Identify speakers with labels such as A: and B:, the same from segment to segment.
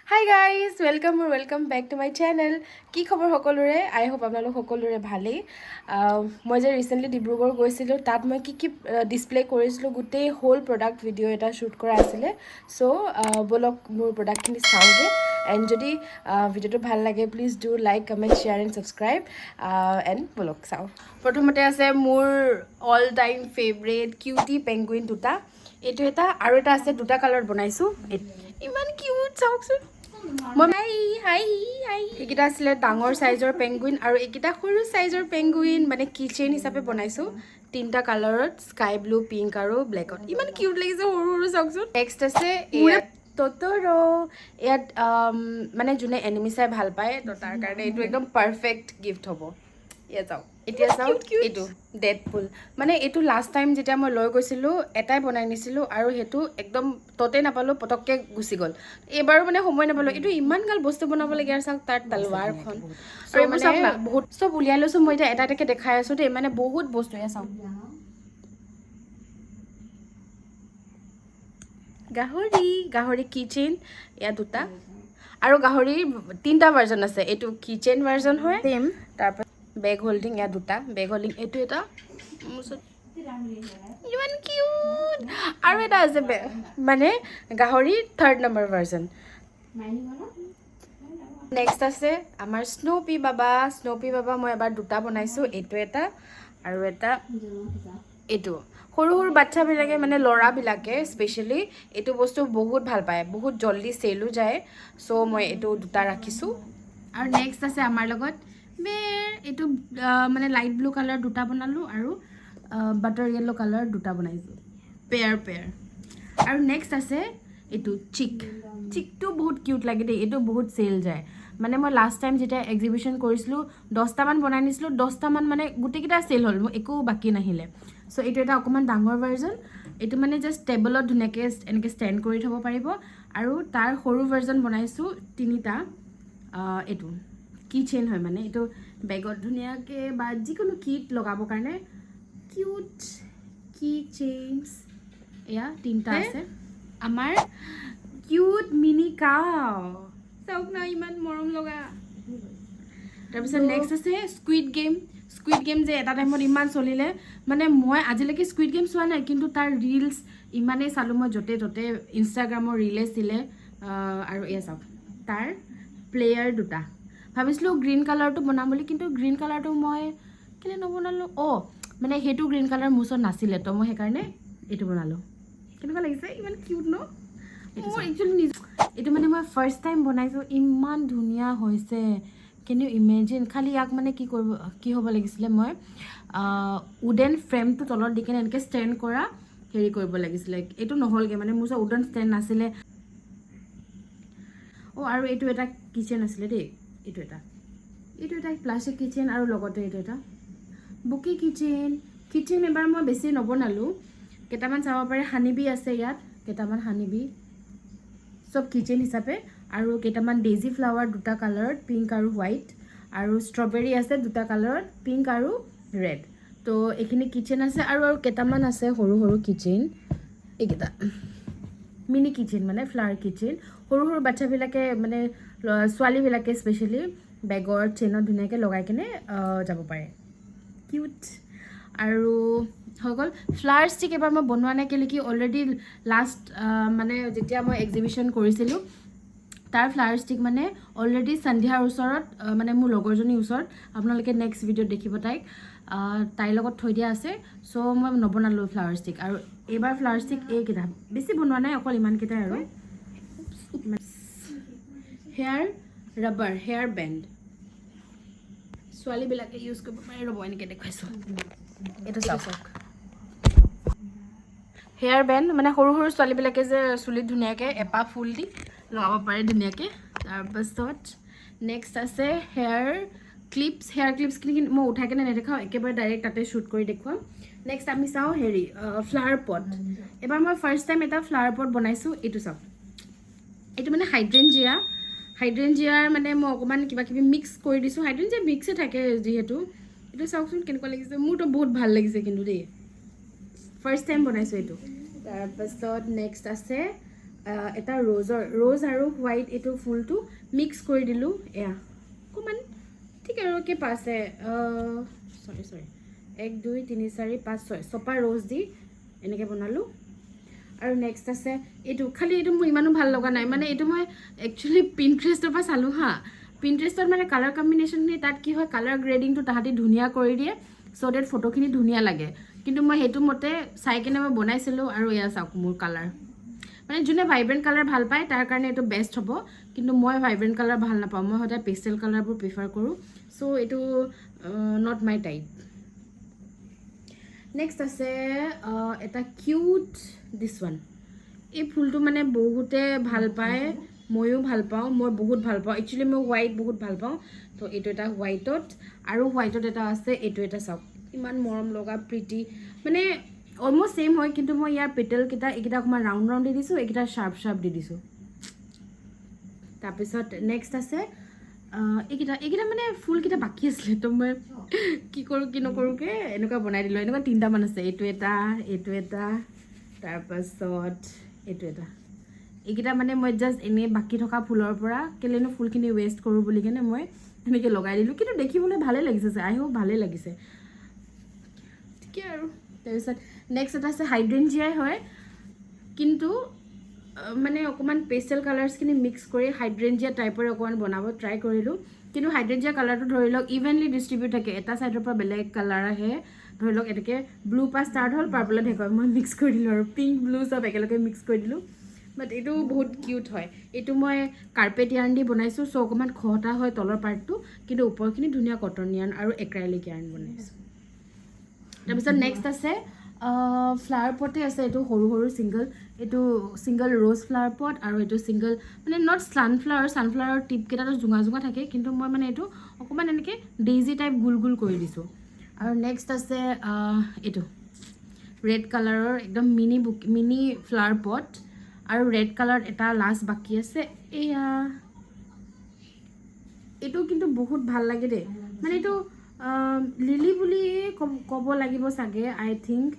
A: Hi guys, welcome back to my channel. কি খবৰ সকলোৰে? I hope আপোনালোক সকলোৰে ভালেই। মই যে ৰিসেন্টলি ডিব্ৰুগড় গৈছিলোঁ, তাত মই কি ডিসপ্লে কৰিছিলোঁ গোটেই হোল প্ৰডাক্ট ভিডিঅ' এটা শ্বুট কৰা আছিলে। সো বলক মোৰ প্ৰডাক্টখিনি চাওঁগে। এণ্ড যদি ভিডিঅ'টো ভাল লাগে please do like, comment, share and subscribe. And বলক চাওঁ। প্ৰথমতে আছে মোৰ all time favourite cutie penguin দুটা। এইটো এটা আৰু এটা আছে, দুটা কালাৰত বনাইছোঁ। ইমান কিউট চাওকচোন। এইকেইটা আছিলে ডাঙৰ চাইজৰ পেংগুইন আৰু এইকেইটা সৰু চাইজৰ পেংগুইন, মানে কিচেইন হিচাপে বনাইছোঁ। তিনিটা কালাৰত, স্কাই ব্লু, পিংক আৰু ব্লেকত। ইমান কিউট লাগিছে সৰু সৰু চাওকচোন। নেক্সট আছে টটৰো। ইয়াত মানে যোনে এনিমি চাই ভাল পায় তো তাৰ কাৰণে এইটো একদম পাৰফেক্ট গিফ্ট হ'ব। ইয়াত চাওক, এতিয়া চাওক এইটো ডেডপুল। মানে এইটো লাষ্ট টাইম যেতিয়া মই লৈ গৈছিলোঁ এটাই বনাই নিছিলোঁ আৰু সেইটো একদম ততে নাপালোঁ, পটককৈ গুচি গ'ল। এইবাৰো মানে সময় নাপালোঁ। এইটো ইমান গাল বস্তু বনাব লাগে আৰু চাওক তাৰ তালৱাৰখন আৰু এইবোৰ চাওক না, বহুত চব উলিয়াই লৈছোঁ মই এতিয়া, এটা এটাকৈ দেখাই আছোঁ দেই। মানে বহুত বস্তু এয়া চাওক, গাহৰি কিচেইন এয়া দুটা, আৰু গাহৰিৰ তিনিটা ভাৰ্জন আছে। এইটো কিচেইন ভাৰ্জন হয় ছেম। তাৰপাছত বেগ হোল্ডিং এয়া দুটা, বেগ হোল্ডিং এইটো এটা ইমান কিউট। আৰু এটা আছে মানে গাহৰি থাৰ্ড নম্বৰ ভাৰ্জন। নেক্সট আছে আমাৰ স্নোপি বাবা। মই এবাৰ দুটা বনাইছোঁ, এইটো এটা আৰু এটা এইটো। সৰু সৰু বাচ্ছাবিলাকে মানে ল'ৰাবিলাকে স্পেচিয়েলি এইটো বস্তু বহুত ভাল পায়, বহুত জল্দি চেলো যায়। চ' মই এইটো দুটা ৰাখিছোঁ। আৰু নেক্সট আছে আমাৰ লগত বেৰ। এইটো মানে লাইট ব্লু কালাৰ দুটা বনালোঁ আৰু বাটাৰ য়েল্লো কালাৰ দুটা বনাইছোঁ, পেয়াৰ। আৰু নেক্সট আছে এইটো চিকটো বহুত কিউট লাগে দেই। এইটো বহুত চেল যায়। মানে মই লাষ্ট টাইম যেতিয়া এক্সিবিশ্যন কৰিছিলোঁ 10টামান বনাই নিছিলোঁ, 10টামান মানে গোটেইকেইটা চেল হ'ল, মোৰ একো বাকী নাহিলে। চ' এইটো এটা অকণমান ডাঙৰ ভাৰ্জন। এইটো মানে জাষ্ট টেবলত ধুনীয়াকৈ এনেকৈ ষ্টেণ্ড কৰি থ'ব পাৰিব। আৰু তাৰ সৰু ভাৰ্জন বনাইছোঁ তিনিটা। এইটো কিচেইন হয়, মানে এইটো বেগত ধুনীয়াকৈ বা যিকোনো কিট লগাবৰ কাৰণে কিউট কিচেইনছ। এয়া তিনিটা আছে। আমাৰ কিউট মিনি কাউ চাওক না, ইমান মৰম লগা। তাৰপিছত নেক্সট আছে স্কুইড গেম যে এটা টাইমত ইমান চলিলে। মানে মই আজিলৈকে স্কুইড গেম চোৱা নাই, কিন্তু তাৰ ৰিলছ ইমানেই চালোঁ মই, য'তে ত'তে ইনষ্টাগ্ৰামৰ ৰিলে চিলে। আৰু এয়া চাওক তাৰ প্লেয়াৰ দুটা। ভাবিছিলোঁ গ্ৰীণ কালাৰটো বনাম বুলি, কিন্তু গ্ৰীণ কালাৰটো মই কেলৈ নবনালোঁ। মানে সেইটো গ্ৰীণ কালাৰ মোৰ ওচৰত নাছিলে, তো মই সেইকাৰণে এইটো বনালোঁ। কেনেকুৱা লাগিছে, ইমান কিউট ন? মোৰ একচুৱেলি এইটো মানে মই ফাৰ্ষ্ট টাইম বনাইছোঁ, ইমান ধুনীয়া হৈছে। কেন ইউ ইমেজিন? খালি ইয়াক মানে কি হ'ব লাগিছিলে, মই উডেন ফ্ৰেমটো তলত দি কিনে এনেকৈ ষ্টেণ্ড কৰা হেৰি কৰিব লাগিছিলে। এইটো নহ'লগৈ, মানে মোৰ ওচৰত উডেন ষ্টেণ্ড নাছিলে। আৰু এইটো এটা কিচেন আছিলে দেই। এইটো এটা প্লাষ্টিক কিচেন, আৰু লগতে এইটো এটা বুকি কিচেন এবাৰ মই বেছি নবনালোঁ। কেইটামান চাব পাৰে, হানিবি আছে ইয়াত, কেইটামান হানিবি চব কিচেন হিচাপে। আৰু কেইটামান ডেইজি ফ্লাৱাৰ দুটা কালাৰত, পিংক আৰু হোৱাইট। আৰু ষ্ট্ৰবেৰী আছে দুটা কালাৰত, পিংক আৰু ৰেড। তো এইখিনি কিচেন আছে। আৰু কেইটামান আছে সৰু সৰু কিচেন। এইকেইটা মিনি কিচেন, মানে ফ্লাৱাৰ কিচেন। সৰু সৰু বাচ্ছাবিলাকে মানে ছোৱালীবিলাকে স্পেচিয়েলি বেগৰ চেইনত ধুনীয়াকৈ লগাই কিনে যাব পাৰে। কিউট। আৰু হৈ গ'ল ফ্লাৱাৰ ষ্টিক। এবাৰ মই বনোৱা নাই, কেলৈ কি অলৰেডি লাষ্ট মানে যেতিয়া মই এক্সিবিশ্যন কৰিছিলোঁ তাৰ ফ্লাৱাৰ ষ্টিক মানে অলৰেডি সন্ধিয়াৰ ওচৰত, মানে মোৰ লগৰজনীৰ ওচৰত, আপোনালোকে নেক্সট ভিডিঅ'ত দেখিব তাইৰ লগত থৈ দিয়া আছে। চ' মই নবনালোঁ ফ্লাৱাৰ ষ্টিক। আৰু এইবাৰ ফ্লাৱাৰ ষ্টিক এইকেইটা বেছি বনোৱা নাই, অকল ইমানকেইটাই। আৰু হেয়াৰ বেণ্ড ছোৱালীবিলাকে ইউজ কৰিব পাৰে। ৰ'ব এনেকৈ দেখুৱাইছোঁ, এইটো চাওক। হেয়াৰ বেণ্ড মানে সৰু সৰু ছোৱালীবিলাকে যে চুলিত ধুনীয়াকৈ এপাহ ফুল দি লগাব পাৰে ধুনীয়াকৈ। তাৰপাছত নেক্সট আছে হেয়াৰ ক্লিপছখিনি মই উঠাই কেনে নেদেখাওঁ, একেবাৰে ডাইৰেক্ট তাতে শ্বুট কৰি দেখুৱাম। নেক্সট আমি চাওঁ ফ্লাৱাৰ পট। এবাৰ মই ফাৰ্ষ্ট টাইম এটা ফ্লাৱাৰ পট বনাইছোঁ। এইটো চাওক, এইটো মানে হাইড্ৰেঞ্জিয়াৰ মানে মই অকণমান কিবা কিবি মিক্স কৰি দিছোঁ। হাইড্ৰেঞ্জিয়া মিক্সে থাকে যিহেতু। এইটো চাওকচোন কেনেকুৱা লাগিছে, মোৰতো বহুত ভাল লাগিছে কিন্তু দেই। ফাৰ্ষ্ট টাইম বনাইছোঁ এইটো। তাৰপাছত নেক্সট আছে এটা ৰ'জ আৰু হোৱাইট এইটো ফুলটো মিক্স কৰি দিলোঁ এয়া অকণমান ঠিক আৰু কি পাছে চৰি 1 2 3 4 5 6 ছপা ৰ'জ দি এনেকৈ বনালোঁ আৰু নেক্সট আছে এইটো খালি এইটো মোৰ ইমানো ভাল লগা নাই মানে এইটো মই একচুৱেলি পিণ্টাৰেষ্টৰ পৰা চালোঁ হা পিণ্টাৰেষ্টত মানে কালাৰ কম্বিনেশ্যনখিনি তাত কি হয় কালাৰ গ্ৰেডিংটো তাহাঁতি ধুনীয়া কৰি দিয়ে চ' ডেট ফটোখিনি ধুনীয়া লাগে কিন্তু মই সেইটো মতে চাই কিনে মই বনাইছিলোঁ আৰু এয়া চাওক মোৰ কালাৰ মানে যোনে ভাইব্ৰেণ্ট কালাৰ ভাল পায় তাৰ কাৰণে এইটো বেষ্ট হ'ব কিন্তু মই ভাইব্ৰেণ্ট কালাৰ ভাল নাপাওঁ মই সদায় পেষ্টেল কালাৰবোৰ প্ৰিফাৰ কৰোঁ চ' এইটো নট মাই টাইপ নেক্সট আছে এটা কিউট দিছ ওৱান এই ফুলটো মানে বহুতে ভাল পায় ময়ো ভাল পাওঁ মই বহুত ভাল পাওঁ একচুৱেলি মই হোৱাইট বহুত ভাল পাওঁ তো এইটো এটা হোৱাইটত আৰু হোৱাইটত এটা আছে এইটো এটা চাওক ইমান মৰম লগা প্ৰিটি মানে অলমষ্ট ছেইম হয় কিন্তু মই ইয়াৰ পেটেলকেইটা এইকেইটা অকণমান ৰাউণ্ড দি দিছোঁ এইকেইটা শ্বাৰ্প দি দিছোঁ তাৰপিছত নেক্সট আছে এইকেইটা মানে ফুলকেইটা বাকী আছিলে তো মই কি কৰোঁ কি নকৰোঁকৈ এনেকুৱা বনাই দিলোঁ এনেকুৱা 3টামান আছে এইটো এটা তাৰপাছত এইটো এটা এইকেইটা মানে মই জাষ্ট এনেই বাকী থকা ফুলৰ পৰা কেলেনো ফুলখিনি ৱেষ্ট কৰোঁ বুলি কিনে মই এনেকৈ লগাই দিলোঁ কিন্তু দেখিবলৈ ভালেই লাগিছে আই হোপ ভালেই লাগিছে ঠিকে আৰু তাৰপিছত নেক্সট এটা আছে হাইড্ৰেঞ্জিয়াই হয় কিন্তু মানে অকণমান পেষ্টেল কালাৰ্ছখিনি মিক্স কৰি হাইড্ৰেঞ্জিয়া টাইপৰে অকণমান বনাব ট্ৰাই কৰিলোঁ কিন্তু হাইড্ৰেঞ্জিয়া কালাৰটো ধৰি লওক ইভেনলি ডিষ্ট্ৰিবিউট থাকে এটা ছাইডৰ পৰা বেলেগ কালাৰ আহে ধৰি লওক এনেকৈ ব্লু পৰা ষ্টাৰ্ট হ'ল পাৰ্পলত শেষ হয় মই মিক্স কৰি দিলোঁ আৰু পিংক ব্লু চব একেলগে মিক্স কৰি দিলোঁ বাট এইটো বহুত কিউট হয় এইটো মই কাৰ্পেট ইয়াৰ্ণ দি বনাইছোঁ চ' অকণমান খহটা হয় তলৰ পাৰ্টটো কিন্তু ওপৰখিনি ধুনীয়া কটন ইয়াৰ্ণ আৰু এক্ৰাইলিক ইয়াৰ্ণ বনাইছোঁ তাৰপিছত নেক্সট আছে ফ্লাৱাৰ পটে আছে এইটো সৰু এইটো ছিংগল ৰ'জ ফ্লাৱাৰ পট আৰু এইটো ছিংগল মানে নট ছানফ্লাৱাৰৰ টিপকেইটাতো জোঙা থাকে কিন্তু মই মানে এইটো অকণমান এনেকৈ ডেইজি টাইপ গোল কৰি দিছোঁ আৰু নেক্সট আছে এইটো ৰেড কালাৰৰ একদম মিনি ফ্লাৱাৰ পট আৰু ৰেড কালাৰ এটা লাষ্ট বাকী আছে এইটো কিন্তু বহুত ভাল লাগে দেই মানে এইটো লিলি বুলি ক'ব লাগিব চাগে আই থিংক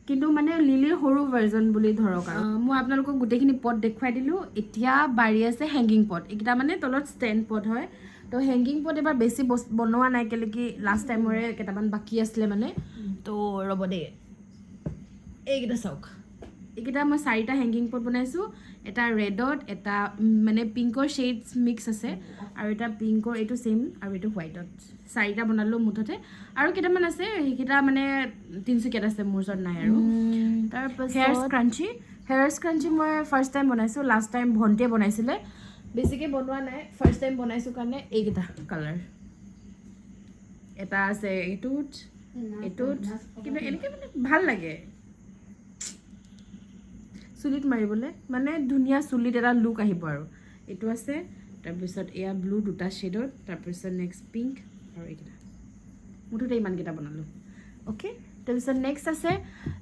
A: কিন্তু মানে লিলিৰ সৰু ভাৰ্জন বুলি ধৰক আৰু মই আপোনালোকক গোটেইখিনি পট দেখুৱাই দিলোঁ এতিয়া বাৰী আছে হেংগিং পট এইকেইটা মানে তলত ষ্টেণ্ড পট হয় তো হেংগিং পট এবাৰ বেছি বনোৱা নাই কেলৈ কি লাষ্ট টাইমৰে কেইটামান বাকী আছিলে মানে তো ৰ'ব দেই এইকেইটা চাওক এইকেইটা মই 4টা হেংগিং পট বনাইছোঁ এটা ৰেডত এটা মানে পিংকৰ শ্বেডছ মিক্স আছে আৰু এটা পিংকৰ এইটো ছেইম আৰু এইটো হোৱাইটত 4টা বনালোঁ মুঠতে আৰু কেইটামান আছে সেইকেইটা মানে তিনিচুকীয়াত আছে মোৰ ওচৰত নাই আৰু তাৰপাছত হেয়াৰ স্ক্ৰাঞ্চি মই ফাৰ্ষ্ট টাইম বনাইছোঁ লাষ্ট টাইম ভণ্টিয়ে বনাইছিলে বেছিকৈ বনোৱা নাই ফাৰ্ষ্ট টাইম বনাইছোঁ কাৰণে এইকেইটা কালাৰ এটা আছে এইটোত কিন্তু এনেকৈ মানে ভাল লাগে চুলিত মাৰিবলৈ মানে ধুনীয়া চুলিত এটা লুক আহিব আৰু এইটো আছে তাৰপিছত এয়া ব্লু 2টা শ্বেডত তাৰপিছত নেক্সট পিংক আৰু এইকেইটা মুঠতে ইমানকেইটা বনালোঁ অ'কে তাৰপিছত নেক্সট আছে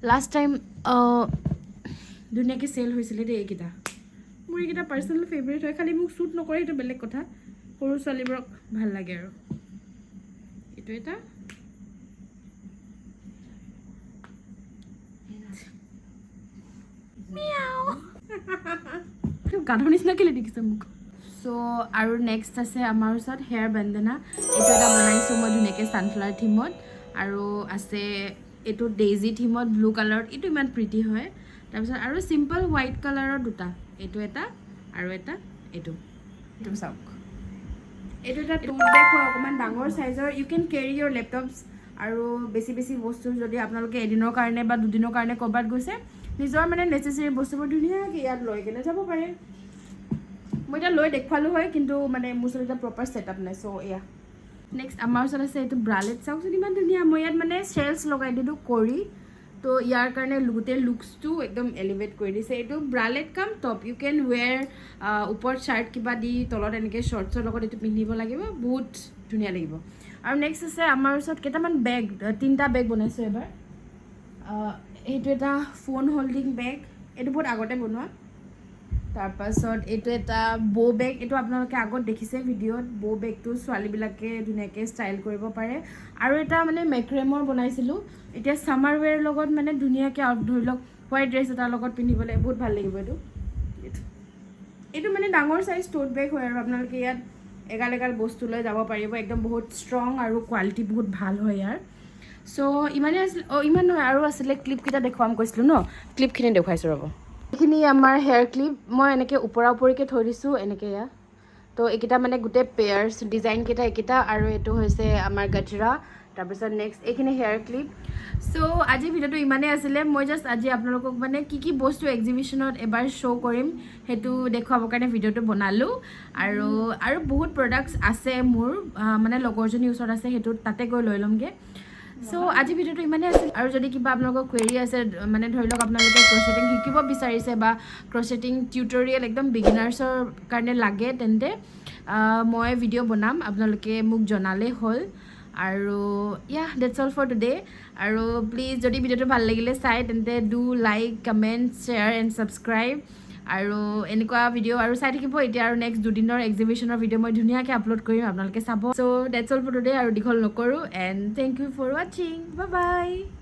A: লাষ্ট টাইম ধুনীয়াকৈ চেল হৈছিলে দেই এইকেইটা মোৰ এইকেইটা পাৰ্চনেল ফেভৰেট হয় খালি মোক শ্বুট নকৰে সেইটো বেলেগ কথা সৰু ছোৱালীবোৰক ভাল লাগে আৰু এইটো এটা গাধৰ নিচিনা কেলে দেখিছে মোক চ' আৰু নেক্সট আছে আমাৰ ওচৰত হেয়াৰ বেণ্ডেনা এইটো এটা বনাইছোঁ মই ধুনীয়াকৈ ছানফ্লাৱাৰ থিমত আৰু আছে এইটো ডেইজি থিমত ব্লু কালাৰত এইটো ইমান প্ৰিটি হয় তাৰপিছত আৰু চিম্পল হোৱাইট কালাৰৰ 2টা এইটো এটা আৰু এইটো চাওক এইটো এটা টোট বেগ হয় অকণমান ডাঙৰ চাইজৰ ইউ কেন কেৰি ইয়ৰ লেপটপছ আৰু বেছি বস্তু যদি আপোনালোকে এদিনৰ কাৰণে বা দুদিনৰ কাৰণে ক'ৰবাত গৈছে নিজৰ মানে নেচেচেৰী বস্তুবোৰ ধুনীয়াকৈ ইয়াত লৈ কিনে যাব পাৰে মই এতিয়া লৈ দেখুৱালোঁ হয় কিন্তু মানে মোৰ ওচৰত এতিয়া প্ৰপাৰ ছেটআপ নাই চ' এয়া নেক্সট আমাৰ ওচৰত আছে এইটো ব্ৰালেট চাওকচোন ইমান ধুনীয়া মই ইয়াত মানে শ্বেলছ লগাই দিলোঁ কৰি তো ইয়াৰ কাৰণে গোটেই লুকছটো একদম এলিভেট কৰি দিছে এইটো ব্ৰালেট কাম টপ ইউ কেন ৱেৰ ওপৰত শ্বাৰ্ট কিবা দি তলত এনেকৈ শ্বৰ্টছৰ লগত এইটো পিন্ধিব লাগিব বহুত ধুনীয়া লাগিব আৰু নেক্সট আছে আমাৰ ওচৰত কেইটামান বেগ 3টা বেগ বনাইছোঁ এবাৰ এইটো এটা ফোন হোল্ডিং বেগ এইটো বহুত আগতে বনোৱা তাৰপাছত এইটো এটা বো বেগ এইটো আপোনালোকে আগত দেখিছে ভিডিঅ'ত বো বেগটো ছোৱালীবিলাকে ধুনীয়াকৈ ষ্টাইল কৰিব পাৰে আৰু এটা মানে মেক্ৰেমৰ বনাইছিলোঁ এতিয়া ছামাৰ ৱেৰ লগত মানে ধুনীয়াকৈ ধৰি লওক হোৱাইট ড্ৰেছ এটাৰ লগত পিন্ধিবলৈ বহুত ভাল লাগিব এইটো এইটো মানে ডাঙৰ সাইজ টোট বেগ হয় আৰু আপোনালোকে ইয়াত এগাল এগাল বস্তু লৈ যাব পাৰিব একদম বহুত ষ্ট্ৰং আৰু কোৱালিটি বহুত ভাল হয় ইয়াৰ সো ইমানে আছিল ইমান নহয় আৰু আছিলে ক্লিপকেইটা দেখুৱাম কৈছিলোঁ ন ক্লিপখিনি দেখুৱাইছোঁ ৰ'ব এইখিনি আমাৰ হেয়াৰ ক্লিপ মই এনেকৈ ওপৰা ওপৰিকৈ থৈ দিছোঁ এনেকৈ এয়া তো এইকেইটা মানে গোটেই পেয়াৰ্ছ ডিজাইনকেইটা এইকেইটা আৰু এইটো হৈছে আমাৰ গজৰা তাৰপিছত নেক্সট এইখিনি হেয়াৰ ক্লিপ সো আজি ভিডিঅ'টো ইমানেই আছিলে মই জাষ্ট আজি আপোনালোকক মানে কি বস্তু এক্সিবিশ্যনত এবাৰ শ্ব' কৰিম সেইটো দেখুৱাবৰ কাৰণে ভিডিঅ'টো বনালোঁ আৰু বহুত প্ৰডাক্টছ আছে মোৰ মানে লগৰজনীৰ ওচৰত আছে সেইটো তাতে গৈ লৈ ল'মগৈ সো আজি ভিডিঅ'টো ইমানেই আছিল আৰু যদি কিবা আপোনালোকৰ কুৱেৰি আছে মানে ধৰি লওক আপোনালোকে ক্ৰচেটিং শিকিব বিচাৰিছে বা ক্ৰচেটিং টিউটৰিয়েল একদম বিগিনাৰ্ছৰ কাৰণে লাগে তেন্তে মই ভিডিঅ' বনাম আপোনালোকে মোক জনালেই হ'ল আৰু ডেটছ অল ফৰ টুডে আৰু প্লিজ যদি ভিডিঅ'টো ভাল লাগিলে চাই তেন্তে do like comment share and subscribe আৰু এনেকুৱা ভিডিঅ' আৰু চাই থাকিব এতিয়া আৰু নেক্সট দুদিনৰ এক্সিবিশ্যনৰ ভিডিঅ' মই ধুনীয়াকৈ আপলোড কৰিম আপোনালোকে চাব চ' ডেটছ অল ফৰ টুডে আৰু দীঘল নকৰোঁ এণ্ড থেংক ইউ ফৰ ৱাচিং বাই বাই